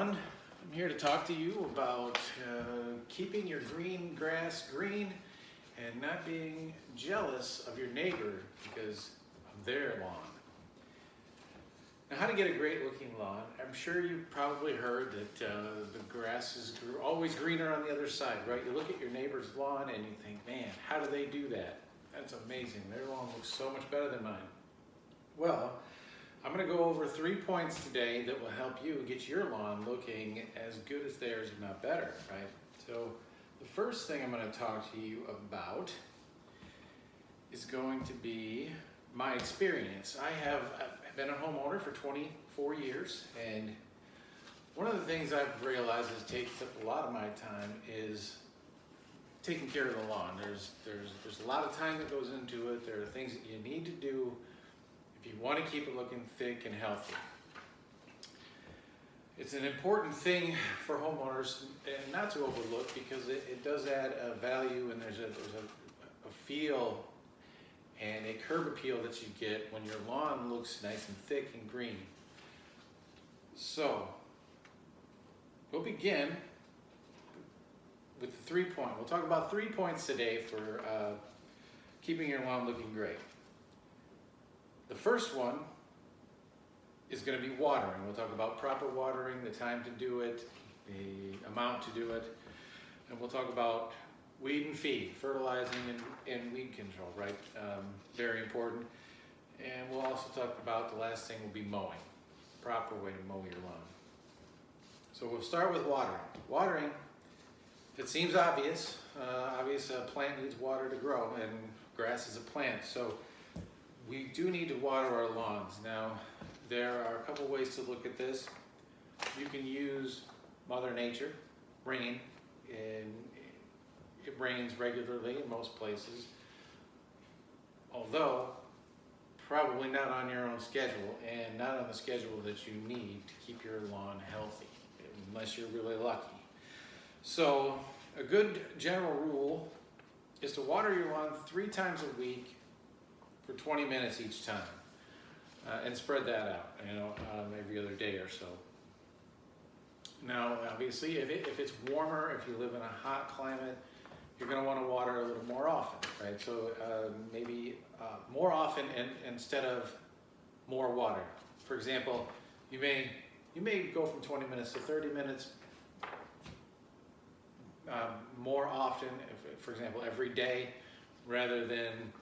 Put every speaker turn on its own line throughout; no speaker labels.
everyone. I'm here to talk to you about keeping your green grass green and not being jealous of your neighbor because of their lawn. Now, how to get a great looking lawn. I'm sure you've probably heard that the grass is always greener on the other side, right? You look at your neighbor's lawn and you think, man, how do they do that? That's amazing. Their lawn looks so much better than mine. Well, I'm going to go over 3 points today that will help you get your lawn looking as good as theirs, if not better, right? So the first thing I'm going to talk to you about is going to be my experience. I've been a homeowner for 24 years, and one of the things I've realized is takes up a lot of my time is taking care of the lawn. There's a lot of time that goes into it. There are things that you need to do if you want to keep it looking thick and healthy. It's an important thing for homeowners and not to overlook because it does add a value, and there's a feel and a curb appeal that you get when your lawn looks nice and thick and green. So we'll begin with the 3 point. We'll talk about 3 points today for keeping your lawn looking great. The first one is going to be watering. We'll talk about proper watering, the time to do it, the amount to do it, and we'll talk about weed and feed, fertilizing and weed control, right? Very important. And we'll also talk about the last thing will be mowing, proper way to mow your lawn. So we'll start with watering. Watering, it seems obvious. A plant needs water to grow, and grass is a plant. So we do need to water our lawns. Now, there are a couple ways to look at this. You can use Mother Nature, rain, and it rains regularly in most places, although probably not on your own schedule and not on the schedule that you need to keep your lawn healthy, unless you're really lucky. So a good general rule is to water your lawn 3 times a week for 20 minutes each time, and spread that out, every other day or so. Now, obviously, if it's warmer, if you live in a hot climate, you're going to want to water a little more often, right? So maybe more often instead of more water. For example, you may go from 20 minutes to 30 minutes more often, for example, every day, rather than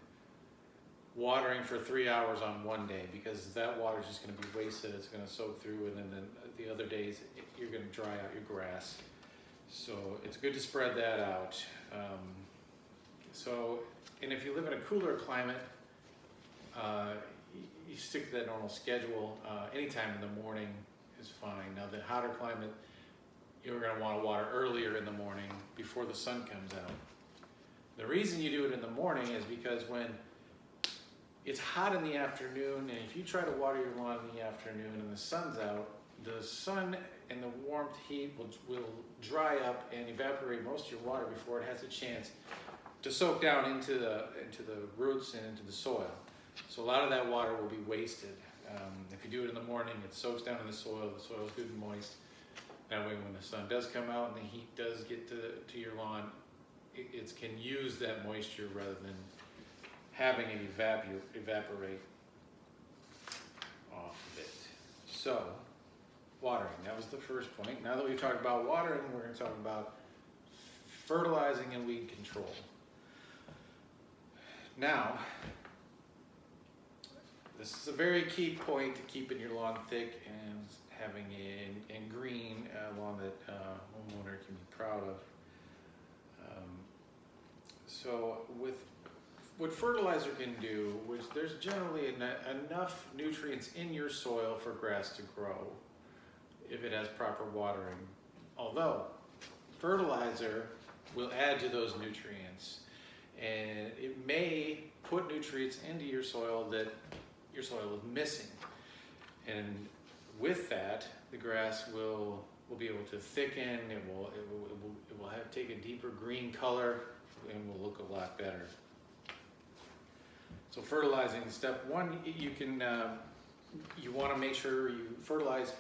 watering for 3 hours on one day, because that water is just going to be wasted. It's going to soak through, and then the other days you're going to dry out your grass. So it's good to spread that out. And if you live in a cooler climate, you stick to that normal schedule. Anytime in the morning is fine. Now, the hotter climate, you're going to want to water earlier in the morning before the sun comes out. The reason you do it in the morning is because when it's hot in the afternoon, and if you try to water your lawn in the afternoon and the sun's out, the sun and the warmth heat will dry up and evaporate most of your water before it has a chance to soak down into the roots and into the soil. So a lot of that water will be wasted. If you do it in the morning, it soaks down in the soil is good and moist. That way when the sun does come out and the heat does get to your lawn, it can use that moisture rather than having it evaporate off of it. So, watering, that was the first point. Now that we've talked about watering, we're going to talk about fertilizing and weed control. Now, this is a very key point to keeping your lawn thick and having a green lawn that homeowner can be proud of. So what fertilizer can do, which there's generally enough nutrients in your soil for grass to grow if it has proper watering. Although fertilizer will add to those nutrients, and it may put nutrients into your soil that your soil is missing. And with that, the grass will be able to thicken. It will take a deeper green color and will look a lot better. So fertilizing, step one, you want to make sure you fertilize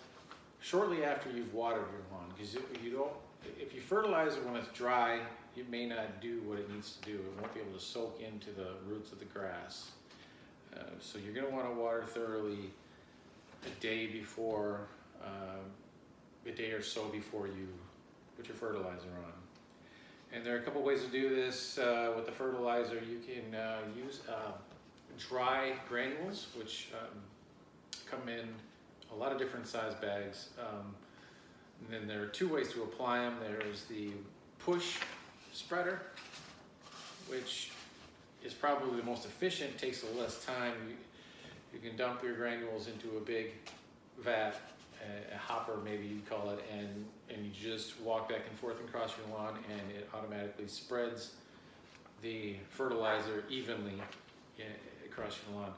shortly after you've watered your lawn, because if you fertilize it when it's dry, it may not do what it needs to do. It won't be able to soak into the roots of the grass. So you're going to want to water thoroughly a day before, a day or so before you put your fertilizer on. And there are a couple ways to do this with the fertilizer. You can use dry granules, which come in a lot of different size bags. And then there are two ways to apply them. There's the push spreader, which is probably the most efficient, takes a little less time. You can dump your granules into a big vat, a hopper maybe you call it, and you just walk back and forth across your lawn, and it automatically spreads the fertilizer evenly across your lawn.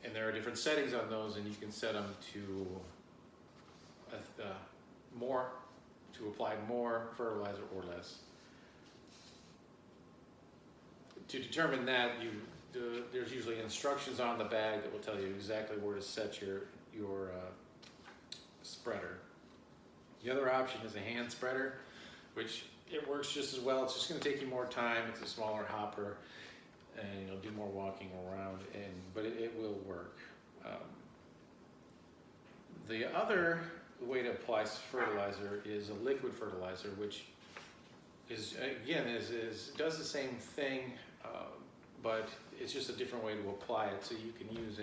And there are different settings on those, and you can set them to apply more fertilizer or less. To determine that, there's usually instructions on the bag that will tell you exactly where to set your spreader. The other option is a hand spreader, which it works just as well. It's just going to take you more time. It's a smaller hopper, and you'll do more walking around, but it will work. The other way to apply fertilizer is a liquid fertilizer, which is again does the same thing, but it's just a different way to apply it. So you can use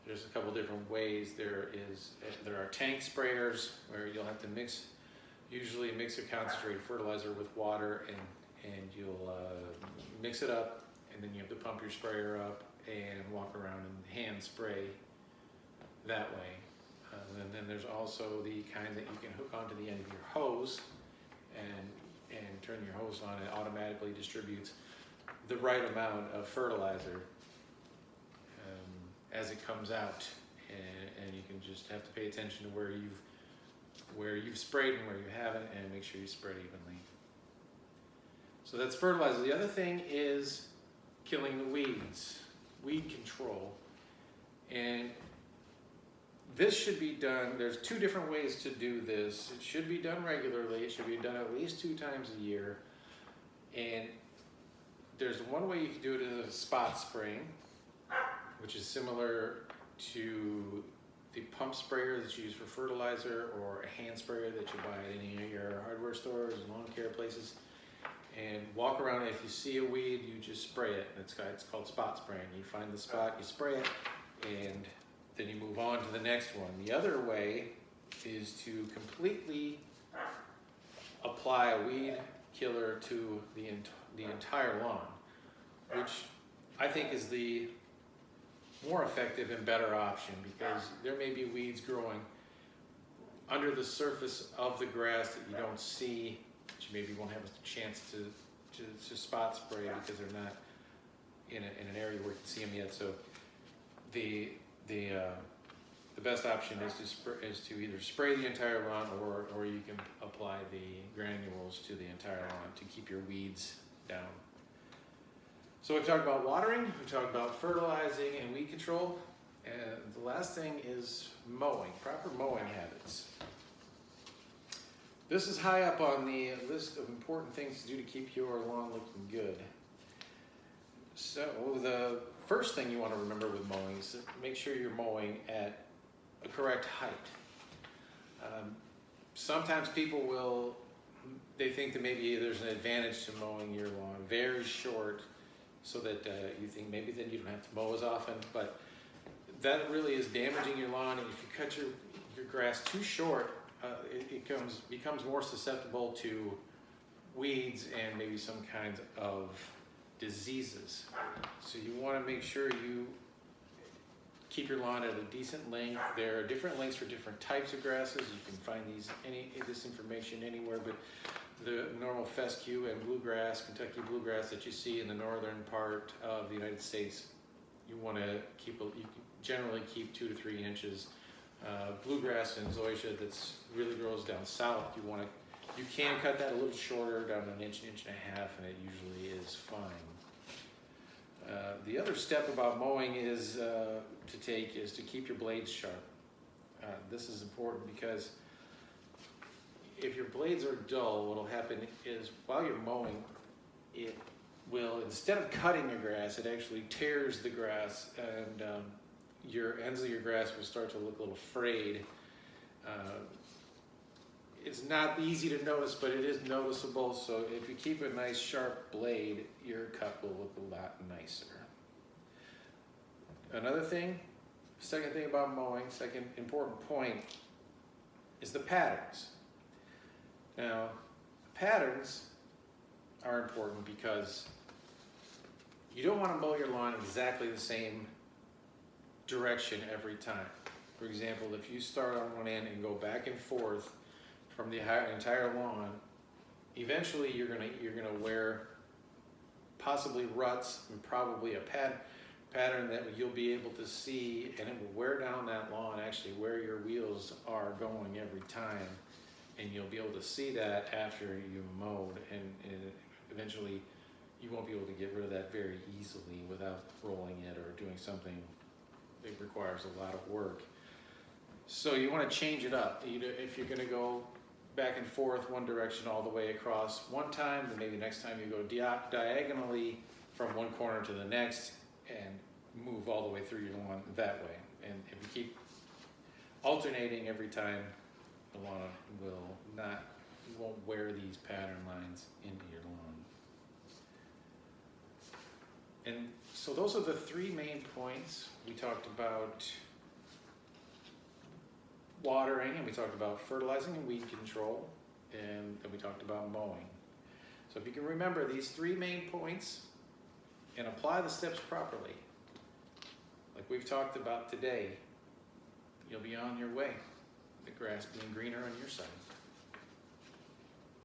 there's a couple different ways. There are tank sprayers where you'll have to usually mix a concentrated fertilizer with water, and you'll mix it up, and then you have to pump your sprayer up and walk around and hand spray that way. And then there's also the kind that you can hook onto the end of your hose and turn your hose on. It automatically distributes the right amount of fertilizer as it comes out, and you can just have to pay attention to where you've sprayed and where you haven't, and make sure you spread evenly. So that's fertilizer. The other thing is killing the weeds, weed control. And this should be done, there's two different ways to do this. It should be done regularly. It should be done at least 2 times a year. And there's one way you can do it is spot spraying, which is similar to the pump sprayer that's used for fertilizer, or a hand sprayer that you buy at any of your hardware stores and lawn care places. And walk around, if you see a weed, you just spray it. It's called spot spraying. You find the spot, you spray it, and then you move on to the next one. The other way is to completely apply a weed killer to the entire lawn, which I think is the more effective and better option, because there may be weeds growing under the surface of the grass that you don't see, that you maybe won't have a chance to spot spray because they're not in an area where you can see them yet. So the best option is to either spray the entire lawn, or you can apply the granules to the entire lawn to keep your weeds down. So we've talked about watering, we've talked about fertilizing and weed control, and the last thing is mowing, proper mowing habits. This is high up on the list of important things to do to keep your lawn looking good. So the first thing you want to remember with mowing is to make sure you're mowing at a correct height. Sometimes people they think that maybe there's an advantage to mowing your lawn very short, so that you think maybe then you don't have to mow as often, but that really is damaging your lawn. And if you cut your grass too short, it becomes more susceptible to weeds and maybe some kinds of diseases. So you want to make sure you keep your lawn at a decent length. There are different lengths for different types of grasses. You can find this information anywhere, but the normal fescue and bluegrass, Kentucky bluegrass that you see in the northern part of the United States, you want to you can generally keep 2 to 3 inches. Bluegrass and zoysia that's really grows down south, you can cut that a little shorter, down an inch and a half, and it usually is fine. The other step about mowing is to keep your blades sharp. This is important because if your blades are dull, what'll happen is while you're mowing, it will, instead of cutting your grass, it actually tears the grass, and your ends of your grass will start to look a little frayed. It's not easy to notice, but it is noticeable. So if you keep a nice sharp blade, your cut will look a lot nicer. Another thing, second thing about mowing, second important point, is the patterns. Now, patterns are important because you don't want to mow your lawn exactly the same direction every time. For example, if you start on one end and go back and forth from the entire lawn, eventually you're gonna wear possibly ruts and probably a pattern that you'll be able to see, and it will wear down that lawn actually where your wheels are going every time, and you'll be able to see that after you mowed, and eventually you won't be able to get rid of that very easily without rolling it or doing something that requires a lot of work. So you want to change it up. If you're going to go back and forth one direction all the way across one time, then maybe next time you go diagonally from one corner to the next and move all the way through your lawn that way. And if you keep alternating every time, the lawn you won't wear these pattern lines into your lawn. And so those are the three main points. We talked about watering, and we talked about fertilizing and weed control, and then we talked about mowing. So if you can remember these three main points and apply the steps properly, like we've talked about today, you'll be on your way, the grass being greener on your side.